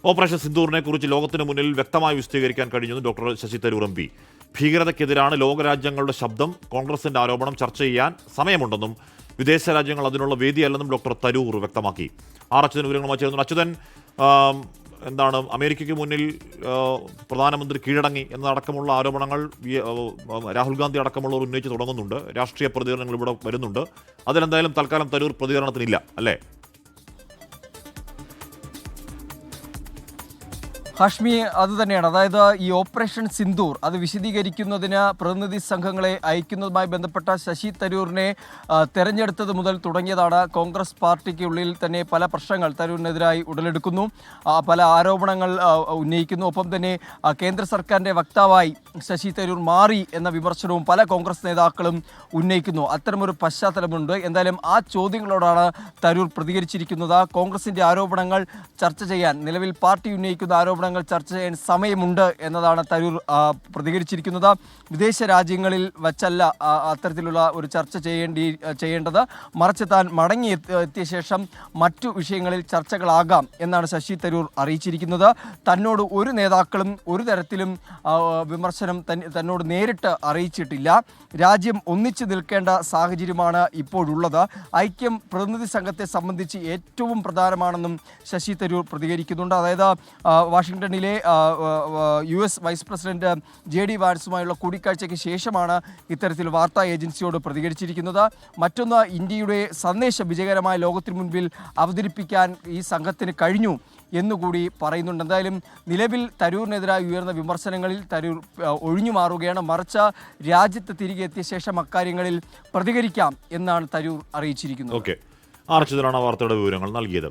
Operation സിന്ദൂറിനെ കുറിച്ച് ലോകത്തിന് മുന്നിൽ വ്യക്തമായി വിശദീകരിക്കാൻ കഴിഞ്ഞെന്ന് doctor Shashi Tharoor M P. ഭീകരതയ്ക്കെതിരാണ് ലോകരാജ്യങ്ങളുടെ ശബ്ദം. കോൺഗ്രസിന്റെ ആരോപണം ചർച്ച ചെയ്യാൻ സമയമുണ്ടെന്നും വിദേശ രാജ്യങ്ങൾ അതിനുള്ള വേദിയല്ലെന്നും ഡോക്ടർ തരൂർ വ്യക്തമാക്കി. അച്യുതൻ വിവരങ്ങളുമായി ചേർന്നു. അച്യുതൻ, എന്താണ് അമേരിക്കയ്ക്ക് മുന്നിൽ പ്രധാനമന്ത്രി കീഴടങ്ങി എന്നതടക്കമുള്ള ആരോപണങ്ങൾ രാഹുൽ ഗാന്ധി അടക്കമുള്ളവർ ഉന്നയിച്ച് തുടങ്ങുന്നുണ്ട്. രാഷ്ട്രീയ പ്രതികരണങ്ങൾ ഇവിടെ വരുന്നുണ്ട്. അതിലെന്തായാലും തൽക്കാലം തരൂർ പ്രതികരണത്തിനില്ല, അല്ലേ? ഹാഷ്മി, അതുതന്നെയാണ്. അതായത് ഈ ഓപ്പറേഷൻ സിന്ദൂർ അത് വിശദീകരിക്കുന്നതിന് പ്രതിനിധി സംഘങ്ങളെ അയക്കുന്നതുമായി ബന്ധപ്പെട്ട ശശി തരൂരിനെ തെരഞ്ഞെടുത്തത് മുതൽ തുടങ്ങിയതാണ്. കോൺഗ്രസ് പാർട്ടിക്കുള്ളിൽ തന്നെ പല പ്രശ്നങ്ങൾ തരൂരിനെതിരായി ഉടലെടുക്കുന്നു, പല ആരോപണങ്ങൾ ഉന്നയിക്കുന്നു. ഒപ്പം തന്നെ കേന്ദ്ര സർക്കാരിൻ്റെ വക്താവായി ശശി തരൂർ മാറി എന്ന വിമർശനവും പല കോൺഗ്രസ് നേതാക്കളും ഉന്നയിക്കുന്നു. അത്തരമൊരു പശ്ചാത്തലമുണ്ട്. എന്തായാലും ആ ചോദ്യങ്ങളോടാണ് തരൂർ പ്രതികരിച്ചിരിക്കുന്നത്. കോൺഗ്രസിൻ്റെ ആരോപണങ്ങൾ ചർച്ച ചെയ്യാൻ, നിലവിൽ പാർട്ടി ഉന്നയിക്കുന്ന ആരോപണങ്ങൾ ചർച്ച ചെയ്യാൻ സമയമുണ്ട് എന്നതാണ് തരൂർ പ്രതികരിച്ചിരിക്കുന്നത്. വിദേശ രാജ്യങ്ങളിൽ വച്ചല്ല അത്തരത്തിലുള്ള ഒരു ചർച്ച ചെയ്യേണ്ടത്, മറിച്ച് താൻ മടങ്ങി എത്തിയ ശേഷം മറ്റു വിഷയങ്ങളിൽ ചർച്ചകളാകാം എന്നാണ് ശശി തരൂർ അറിയിച്ചിരിക്കുന്നത്. തന്നോട് ഒരു നേതാക്കളും ഒരു തരത്തിലും വിമർശനം തന്നോട് നേരിട്ട് അറിയിച്ചിട്ടില്ല. രാജ്യം ഒന്നിച്ചു നിൽക്കേണ്ട സാഹചര്യമാണ് ഇപ്പോഴുള്ളത്. ഐക്യം പ്രതിനിധി സംഘത്തെ സംബന്ധിച്ച് ഏറ്റവും പ്രധാനമാണെന്നും ശശി തരൂർ പ്രതികരിക്കുന്നുണ്ട്. അതായത് വാഷിംഗ്ടണിലെ US വൈസ് പ്രസിഡന്റ് JD വാൻസുമായുള്ള കൂടിക്കാഴ്ചയ്ക്ക് ശേഷമാണ് ഇത്തരത്തിൽ വാർത്താ ഏജൻസിയോട് പ്രതികരിച്ചിരിക്കുന്നത്. മറ്റൊന്ന്, ഇന്ത്യയുടെ സന്ദേശം വിജയകരമായ ലോകത്തിന് മുൻപിൽ അവതരിപ്പിക്കാൻ ഈ സംഘത്തിന് കഴിഞ്ഞു എന്നുകൂടി പറയുന്നുണ്ട്. എന്തായാലും നിലവിൽ തരൂരിനെതിരായി ഉയർന്ന വിമർശനങ്ങളിൽ തരൂർ ഒഴിഞ്ഞു മാറുകയാണ്. മറിച്ച് രാജ്യത്ത് തിരികെ എത്തിയ ശേഷം അക്കാര്യങ്ങളിൽ പ്രതികരിക്കാം എന്നാണ് തരൂർ അറിയിച്ചിരിക്കുന്നത്. ഓക്കെ, അച്യുതനാണ് വാർത്തയുടെ വിവരങ്ങൾ നൽകിയത്.